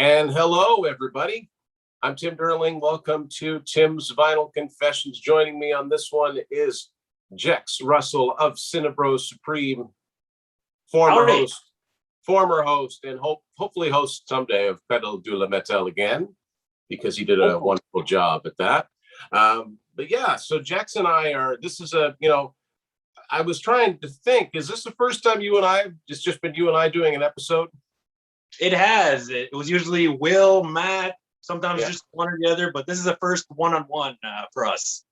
And hello, everybody. I'm Tim Derling. Welcome to Tim's Vinyl Confessions. Joining me on this one is Jex Russell of Cinebros Supreme, former host, and hopefully host someday of Pedal de la Metal again, because he did a wonderful job at that. But yeah, so Jex and I I was trying to think, is this the first time it's just been you and I doing an episode? It has. It was usually Will, Matt, sometimes just one or the other, but this is the first one-on-one for us.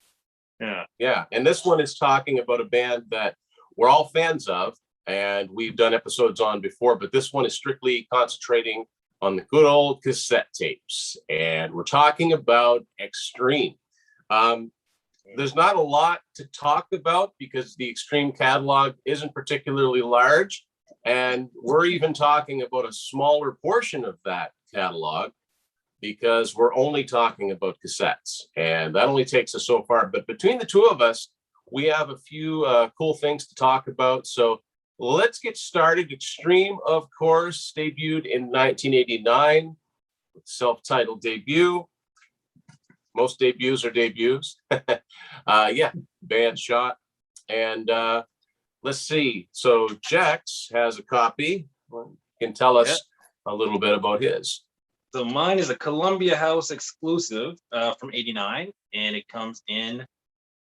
Yeah. And this one is talking about a band that we're all fans of, and we've done episodes on before, but this one is strictly concentrating on the good old cassette tapes. And we're talking about Extreme. There's not a lot to talk about because the Extreme catalog isn't particularly large. And we're even talking about a smaller portion of that catalog because we're only talking about cassettes. And that only takes us so far. But between the two of us, we have a few cool things to talk about. So let's get started. Extreme, of course, debuted in 1989 with self-titled debut. Most debuts are debuts. Band shot. And let's see. So Jex has a copy. You can tell us a little bit about his. So mine is a Columbia House exclusive from '89, and it comes in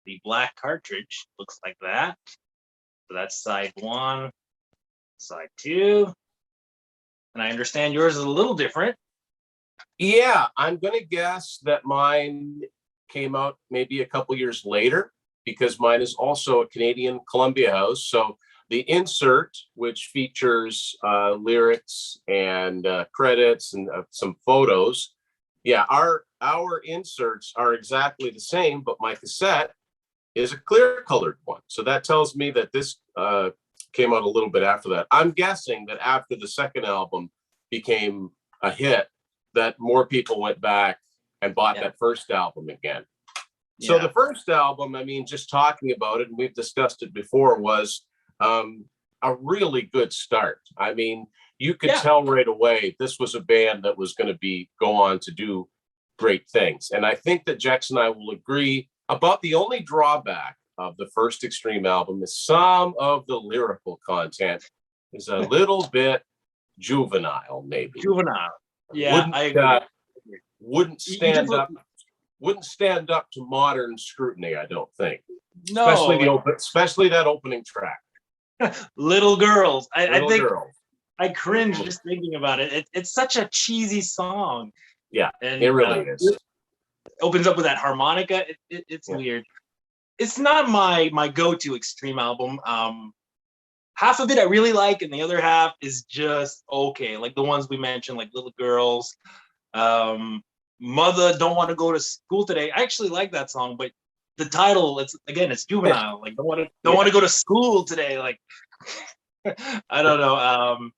the black cartridge. Looks like that. So that's side one, side two. And I understand yours is a little different. Yeah, I'm going to guess that mine came out maybe a couple years later, because mine is also a Canadian Columbia House. So the insert, which features lyrics and credits and some photos, our inserts are exactly the same, but my cassette is a clear colored one. So that tells me that this came out a little bit after that. I'm guessing that after the second album became a hit, that more people went back and bought that first album again. So the first album, I mean, just talking about it, and we've discussed it before, was a really good start. I mean, you could tell right away this was a band that was going to go on to do great things. And I think that Jex and I will agree about the only drawback of the first Extreme album is some of the lyrical content is a little bit juvenile, maybe. Juvenile. Yeah, I agree. Wouldn't stand up to modern scrutiny, I don't think. No, especially that opening track. Little Girls. I think Girls. I cringe just thinking about it. It's such a cheesy song. Yeah, and it really is. It opens up with that harmonica. It's weird. It's not my go-to Extreme album. Half of it I really like, and the other half is just okay. Like the ones we mentioned, like Little Girls, Mother Don't Want to Go to School Today. I actually like that song, but the title, it's juvenile. Like don't want to go to school today. Like I don't know.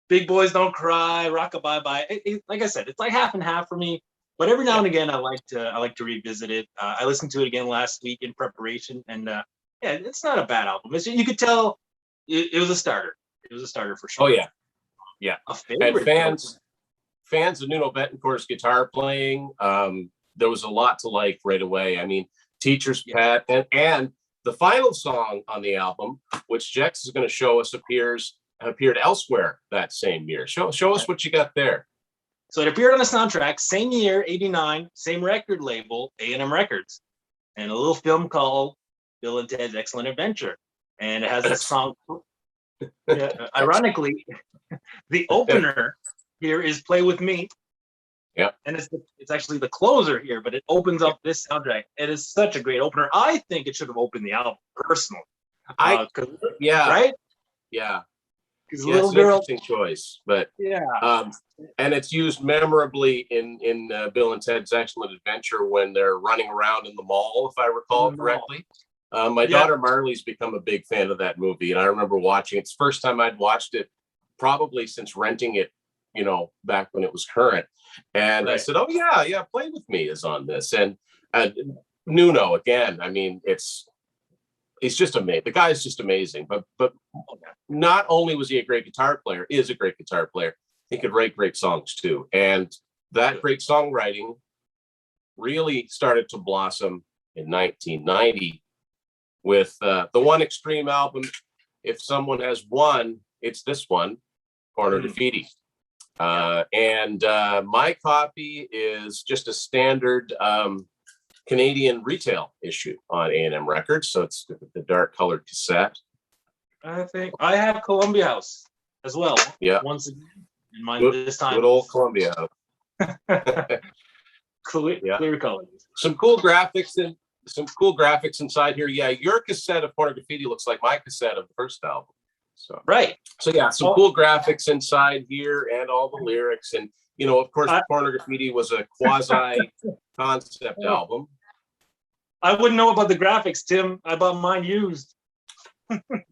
Big Boys Don't Cry, Rock-a-Bye Bye. Like I said, it's like half and half for me. But every now and again, I like to revisit it. I listened to it again last week in preparation, and it's not a bad album. You could tell it was a starter. It was a starter for sure. Oh yeah. A favorite. And fans of Nuno Betancourt's guitar playing, there was a lot to like right away. I mean, Teacher's Pet, and the final song on the album, which Jex is going to show us, appeared elsewhere that same year. Show us what you got there. So it appeared on the soundtrack, same year, '89, same record label, A&M Records, and a little film called Bill and Ted's Excellent Adventure. And it has a song. Ironically, the opener here is Play With Me. Yeah. And it's actually the closer here, but it opens up this soundtrack. It is such a great opener. I think it should have opened the album, personally. Right? Yeah. Because Little Girl. Interesting choice, but and it's used memorably in Bill and Ted's Excellent Adventure when they're running around in the mall, if I recall correctly. My daughter Marley's become a big fan of that movie, and I remember watching it. It's the first time I'd watched it, probably since renting it, back when it was current. And I said, "Oh yeah, Play With Me is on this." And Nuno again. I mean, it's just amazing. The guy is just amazing. But not only was he a great guitar player, is a great guitar player. he could write great songs too. And that great songwriting really started to blossom in 1990 with the One Extreme album. If someone has one, it's this one, Corner Graffiti. And my copy is just a standard Canadian retail issue on A&M Records. So it's the dark colored cassette. I think I have Columbia House as well. Yeah. Once again, in mine this time. Good old Columbia House. Clear colors. Some cool graphics inside here. Yeah, your cassette of Corner Graffiti looks like my cassette of the first album. So right. So yeah, some cool graphics inside here and all the lyrics. And you know, of course, Corner Graffiti was a quasi concept album. I wouldn't know about the graphics, Tim. I bought mine used.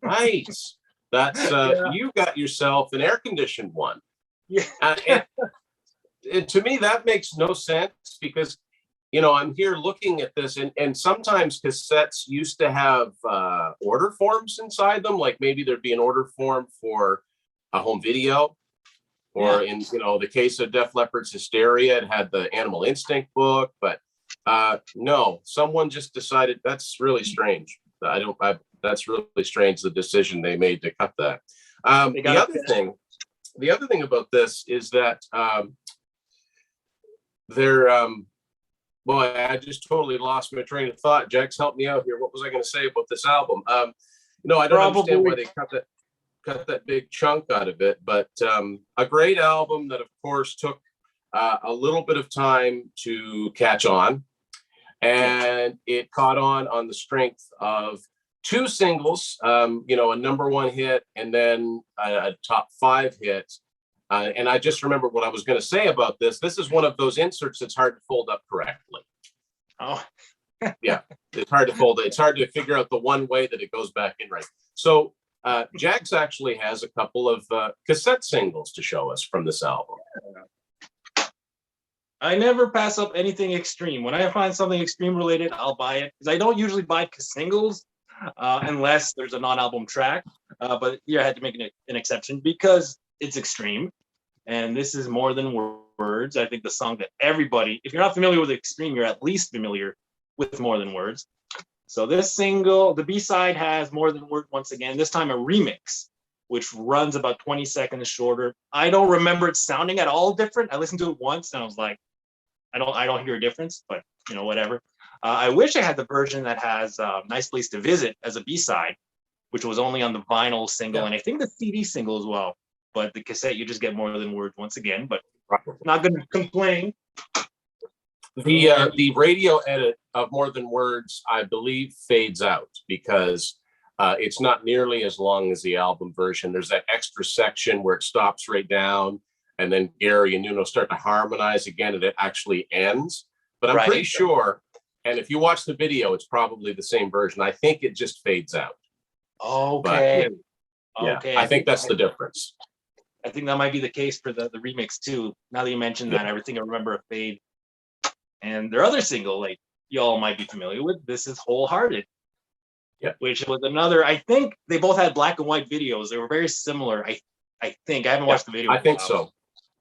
Nice. That's you got yourself an air-conditioned one. Yeah. And to me, that makes no sense because, you know, I'm here looking at this, and sometimes cassettes used to have order forms inside them. Like maybe there'd be an order form for a home video, or in, you know, the case of Def Leppard's Hysteria, it had the Animal Instinct book. But no, someone just decided that's really strange. That's really strange, the decision they made to cut that. The other thing about this is that boy, I just totally lost my train of thought. Jex, help me out here. What was I going to say about this album? I don't understand why they cut that big chunk out of it, but a great album that, of course, took a little bit of time to catch on, and it caught on the strength of two singles, a #1 hit and then a top 5 hit. And I just remembered what I was going to say about this. This is one of those inserts that's hard to fold up correctly. Oh, yeah, it's hard to fold it. It's hard to figure out the one way that it goes back in right. So Jex actually has a couple of cassette singles to show us from this album. I never pass up anything extreme. When I find something extreme related, I'll buy it, because I don't usually buy singles unless there's a non-album track. But here I had to make an exception because it's extreme. And this is More Than Words. I think the song that everybody, if you're not familiar with Extreme, you're at least familiar with More Than Words. So this single, the B-side has More Than Words once again, this time a remix, which runs about 20 seconds shorter. I don't remember it sounding at all different. I listened to it once and I was like, I don't hear a difference, but whatever. I wish I had the version that has Nice Place to Visit as a B-side, which was only on the vinyl single, and I think the CD single as well. But the cassette, you just get More Than Words once again, but not going to complain. The radio edit of More Than Words, I believe, fades out because it's not nearly as long as the album version. There's that extra section where it stops right down, and then Gary and Nuno start to harmonize again, and it actually ends. But I'm pretty sure, and if you watch the video, it's probably the same version. I think it just fades out. Okay. But, okay. I think that's the difference. I think that might be the case for the remix too. Now that you mentioned that, everything I remember a fade. And their other single, like y'all might be familiar with, this is Wholehearted. Yeah. Which was another, I think they both had black and white videos. They were very similar. I think. I haven't watched the video. I think so.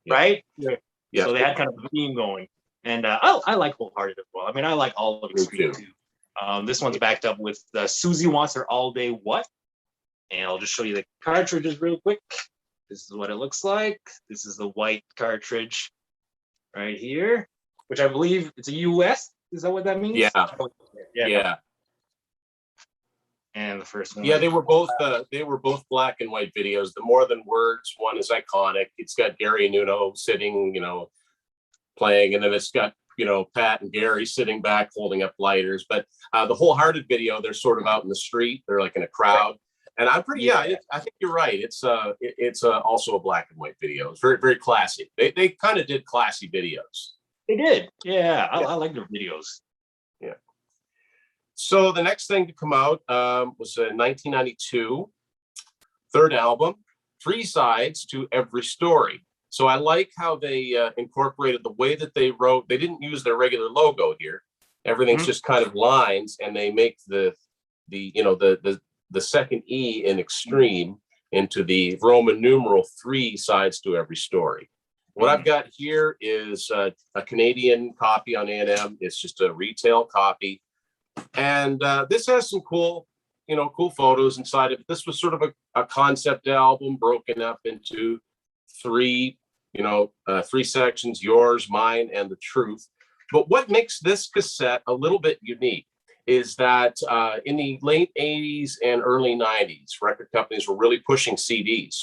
Right? Yeah. So they had kind of a theme going. And I like Wholehearted as well. I mean, I like all of Extreme too. This one's backed up with Susie Wants Her All Day What? And I'll just show you the cartridges real quick. This is what it looks like. This is the white cartridge right here, which I believe it's a US. Is that what that means? Yeah. And the first one. Yeah, they were both black and white videos. The More Than Words one is iconic. It's got Gary and Nuno sitting, playing, and then it's got Pat and Gary sitting back holding up lighters. But the Wholehearted video, they're sort of out in the street. They're like in a crowd. And I'm pretty, I think you're right. It's also a black and white video. It's very, very classy. They kind of did classy videos. They did. Yeah. I like their videos. Yeah. So the next thing to come out was a 1992 third album, 3 sides to every story. So I like how they incorporated the way that they wrote. They didn't use their regular logo here. Everything's just kind of lines, and they make the second E in Extreme into the Roman numeral 3 sides to every story. What I've got here is a Canadian copy on A&M. It's just a retail copy. And this has some cool, cool photos inside of it. This was sort of a concept album broken up into three sections: yours, mine, and the truth. But what makes this cassette a little bit unique is that in the late 80s and early 90s, record companies were really pushing CDs.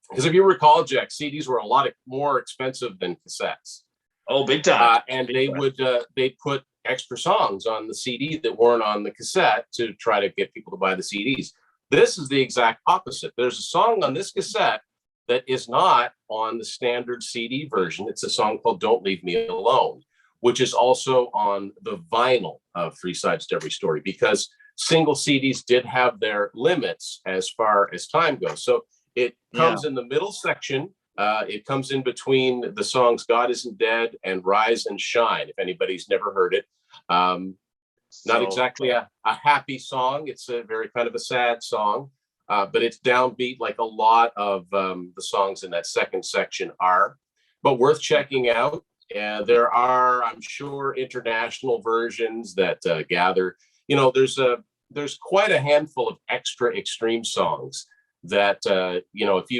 Because if you recall, Jex, CDs were a lot more expensive than cassettes. Oh, big time. And they'd put extra songs on the CD that weren't on the cassette to try to get people to buy the CDs. This is the exact opposite. There's a song on this cassette that is not on the standard CD version. It's a song called Don't Leave Me Alone, which is also on the vinyl of Three Sides to Every Story, because single CDs did have their limits as far as time goes. So it comes in the middle section. It comes in between the songs God Isn't Dead and Rise and Shine, if anybody's never heard it. Not exactly a happy song. It's a very kind of a sad song, but it's downbeat like a lot of the songs in that second section are, but worth checking out. There are, I'm sure, international versions that gather, there's quite a handful of extra extreme songs that, if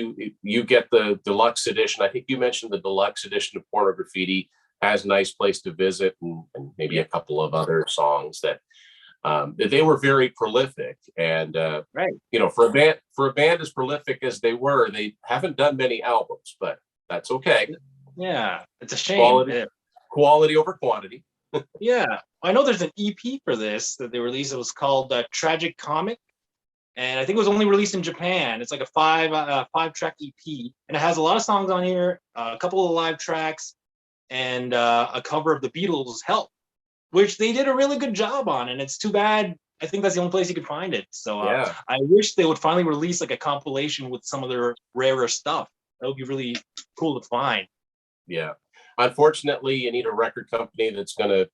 you get the deluxe edition. I think you mentioned the deluxe edition of Porno Graffiti has a nice place to visit, and maybe a couple of other songs that they were very prolific. And, for a band as prolific as they were, they haven't done many albums, but that's okay. Yeah, it's a shame. Quality over quantity. Yeah, I know there's an EP for this that they released. It was called Tragic Comic, and I think it was only released in Japan. It's like a five-track EP, and it has a lot of songs on here, a couple of live tracks, and a cover of the Beatles' "Help," which they did a really good job on. And it's too bad. I think that's the only place you could find it. So I wish they would finally release like a compilation with some of their rarer stuff. That would be really cool to find. Yeah. Unfortunately, you need a record company that's going to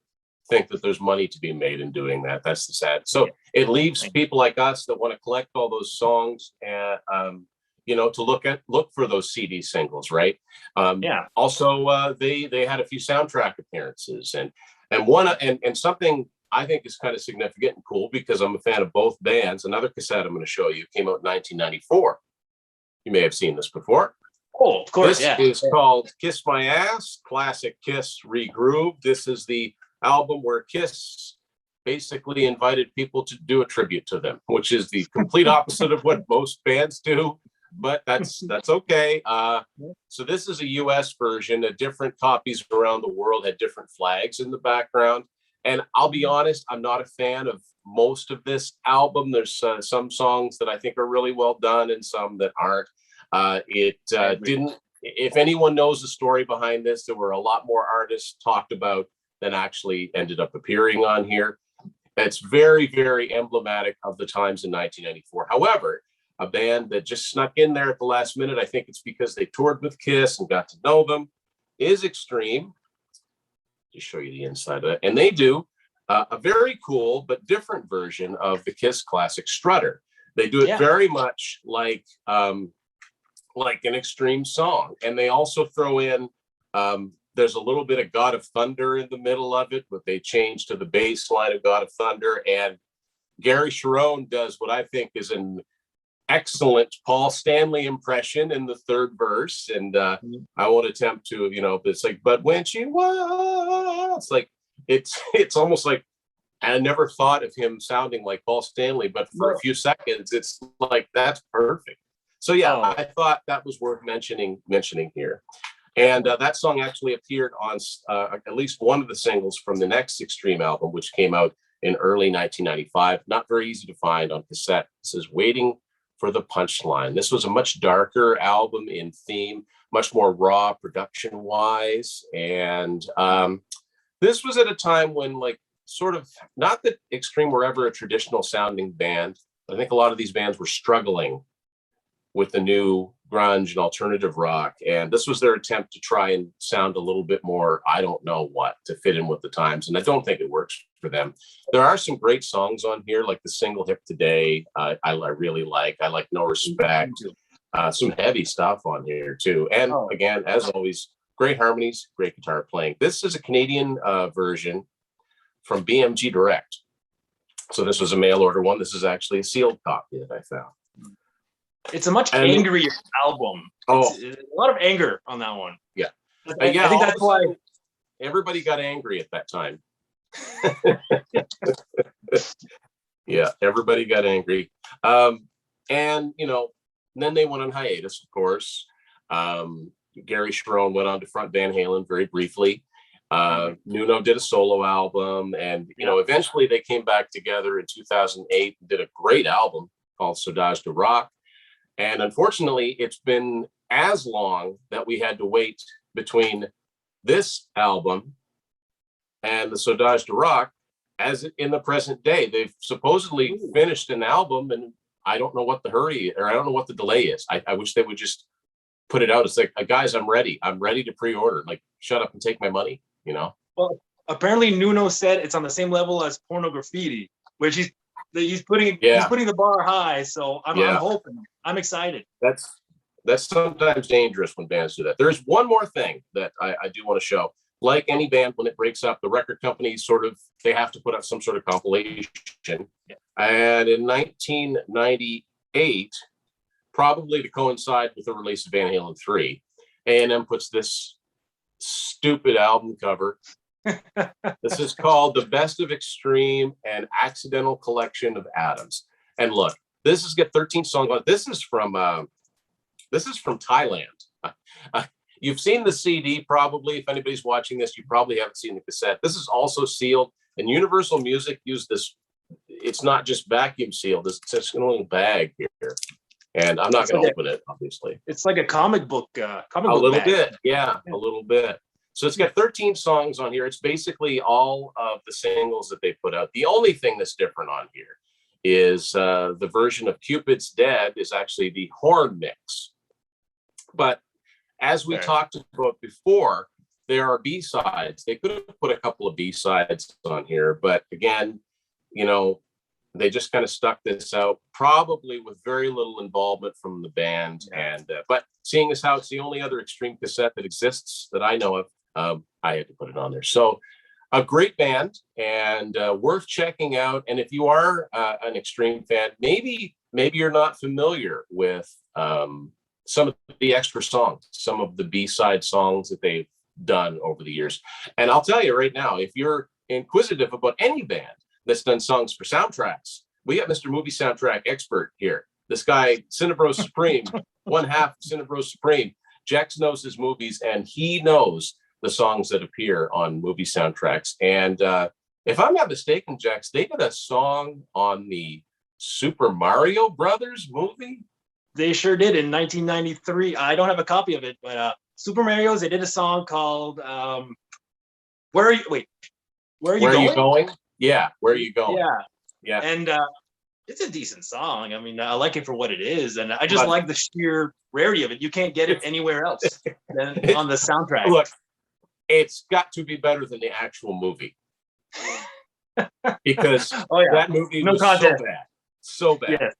think that there's money to be made in doing that. That's the sad. So it leaves people like us that want to collect all those songs and, to look for those CD singles, right? Also, they had a few soundtrack appearances, and something I think is kind of significant and cool, because I'm a fan of both bands. Another cassette I'm going to show you came out in 1994. You may have seen this before. Oh, of course. This is called Kiss My Ass, Classic Kiss Regroup. This is the album where Kiss basically invited people to do a tribute to them, which is the complete opposite of what most bands do, but that's okay. So this is a US version. Different copies around the world had different flags in the background. And I'll be honest, I'm not a fan of most of this album. There's some songs that I think are really well done and some that aren't. If anyone knows the story behind this, there were a lot more artists talked about than actually ended up appearing on here. It's very, very emblematic of the times in 1994. However, a band that just snuck in there at the last minute, I think it's because they toured with Kiss and got to know them, is Extreme. Just show you the inside of it. And they do a very cool but different version of the Kiss classic Strutter. They do it very much like an Extreme song. And they also throw in, there's a little bit of God of Thunder in the middle of it, but they changed to the bass line of God of Thunder. And Gary Cherone does what I think is an excellent Paul Stanley impression in the third verse. And I won't attempt to, it's like, but when she was, like, it's almost like, I never thought of him sounding like Paul Stanley, but for a few seconds, it's like, that's perfect. So I thought that was worth mentioning here. And that song actually appeared on at least one of the singles from the next Extreme album, which came out in early 1995. Not very easy to find on cassette. This is Waiting for the Punchline. This was a much darker album in theme, much more raw production-wise. And this was at a time when, like, sort of, not that Extreme were ever a traditional sounding band, but I think a lot of these bands were struggling with the new grunge and alternative rock. And this was their attempt to try and sound a little bit more, I don't know what, to fit in with the times. And I don't think it works for them. There are some great songs on here, like the single "Hip Today." I really like. I like "No Respect." Some heavy stuff on here too. And again, as always, great harmonies, great guitar playing. This is a Canadian version from BMG Direct. So this was a mail order one. This is actually a sealed copy that I found. It's a much angrier album. It's a lot of anger on that one. Yeah. I think that's why everybody got angry at that time. Yeah, everybody got angry. And, you know, then they went on hiatus, of course. Gary Cherone went on to front Van Halen very briefly. Nuno did a solo album, and you know, eventually they came back together in 2008 and did a great album called Saudade de Rock. And unfortunately, it's been as long that we had to wait between this album and the Saudade de Rock as in the present day. They've supposedly finished an album, and I don't know what the hurry, or I don't know what the delay is. I wish they would just put it out. It's like, guys, I'm ready to pre-order. Like, shut up and take my money, you know? Well, apparently Nuno said it's on the same level as Porno Graffiti, which he's putting the bar high. So I'm hoping, I'm excited. That's sometimes dangerous when bands do that. There's one more thing that I do want to show. Like any band, when it breaks up, the record companies they have to put out some sort of compilation. And in 1998, probably to coincide with the release of Van Halen 3, A&M puts this stupid album cover. This is called The Best of Extreme and Accidental Collection of Atoms. And look, this has got 13 songs on it. This is from Thailand. You've seen the CD probably. If anybody's watching this, you probably haven't seen the cassette. This is also sealed, and Universal Music used this. It's not just vacuum sealed. It's just a little bag here. And I'm not going to open it, obviously. It's like a comic book. A little bit, yeah, a little bit. So it's got 13 songs on here. It's basically all of the singles that they put out. The only thing that's different on here is the version of Cupid's Dead is actually the horn mix. But as we talked about before, there are B-sides. They could have put a couple of B-sides on here, but again, you know, they just kind of stuck this out, probably with very little involvement from the band. And but seeing as how it's the only other Extreme cassette that exists that I know of, I had to put it on there. So a great band, and worth checking out. And if you are an Extreme fan, maybe you're not familiar with some of the extra songs, some of the B-side songs that they've done over the years. And I'll tell you right now, if you're inquisitive about any band that's done songs for soundtracks, we got Mr. Movie Soundtrack Expert here. This guy, Cinebro Supreme, one half of Cinebro Supreme. Jex knows his movies, and he knows the songs that appear on movie soundtracks. And if I'm not mistaken, Jex, they did a song on the Super Mario Brothers movie. They sure did in 1993. I don't have a copy of it, but Super Mario's, they did a song called Where Are You Going? Yeah, Where Are You Going? Yeah. And it's a decent song. I mean, I like it for what it is, and I just like the sheer rarity of it. You can't get it anywhere else than on the soundtrack. Look, it's got to be better than the actual movie. Because that movie was so bad. Yes.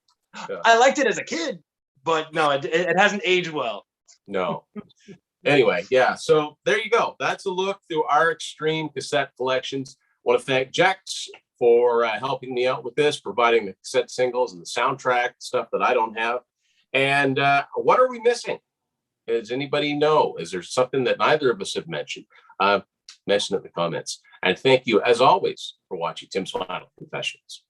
Yeah. I liked it as a kid, but no, it hasn't aged well. No. Anyway, yeah. So there you go. That's a look through our Extreme cassette collections. I want to thank Jex for helping me out with this, providing the cassette singles and the soundtrack stuff that I don't have. And what are we missing? Does anybody know? Is there something that neither of us have mentioned? Mention it in the comments. And thank you, as always, for watching Tim's Final Confessions.